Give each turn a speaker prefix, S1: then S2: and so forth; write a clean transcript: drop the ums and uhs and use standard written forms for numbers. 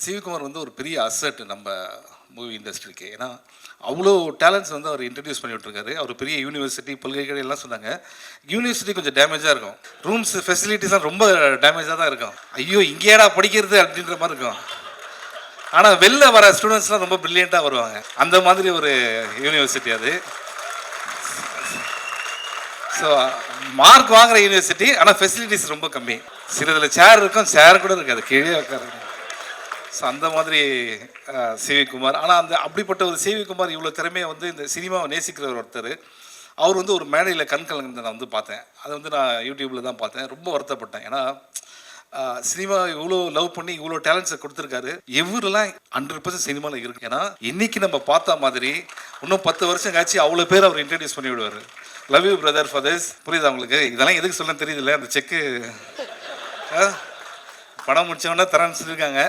S1: சிவகுமார் வந்து ஒரு பெரிய அசட் நம்ம மூவி இண்டஸ்ட்ரிக்கு. ஏன்னா அவ்வளோ டேலண்ட்ஸ் வந்து அவர் இன்ட்ரடியூஸ் பண்ணி விட்டுருக்காரு. அவர் பெரிய யூனிவர்சிட்டி பல்கலைக்கழகம் எல்லாம் சொன்னாங்க. யூனிவர்சிட்டி கொஞ்சம் டேமேஜாக இருக்கும், ரூம்ஸ் ஃபெசிலிட்டிஸ்லாம் ரொம்ப டேமேஜாக தான் இருக்கும். ஐயோ இங்கேடா படிக்கிறது அப்படின்ற மாதிரி இருக்கும். ஆனால் வெளில வர ஸ்டூடெண்ட்ஸ்லாம் ரொம்ப ப்ரில்லியண்ட்டாக வருவாங்க. அந்த மாதிரி ஒரு யூனிவர்சிட்டி அது. ஸோ மார்க் வாங்குற யூனிவர்சிட்டி, ஆனால் ஃபெசிலிட்டிஸ் ரொம்ப கம்மி. சிலதில் சேர் இருக்கும், சேர் கூட இருக்காது, கீழே உட்காருங்க. ஸோ அந்த மாதிரி சிவிகுமார். ஆனால் அப்படிப்பட்ட ஒரு சிவிகுமார் இவ்வளோ திறமையை வந்து இந்த சினிமாவை நேசிக்கிறவர் ஒருத்தர். அவர் வந்து ஒரு மேடையில் கண் கலந்து நான் வந்து பார்த்தேன். அதை வந்து நான் யூடியூப்பில் தான் பார்த்தேன். ரொம்ப வருத்தப்பட்டேன். ஏன்னா சினிமா இவ்வளோ லவ் பண்ணி இவ்வளோ டேலண்ட்ஸை கொடுத்துருக்காரு. எவரெல்லாம் 100% சினிமாவில் இருக்கு. ஏன்னா இன்னைக்கு நம்ம பார்த்த மாதிரி இன்னும் 10 வருஷம் காய்ச்சி அவ்வளோ பேர் அவர் இன்ட்ரடியூஸ் பண்ணி விடுவார். Love you brother fathers. புரியுதா உங்களுக்கு? இதெல்லாம் எதுக்கு சொல்ல தெரியுதுல்ல. அந்த செக்கு படம் முடிச்சவொடனே தரேன்னு சொல்லியிருக்காங்க.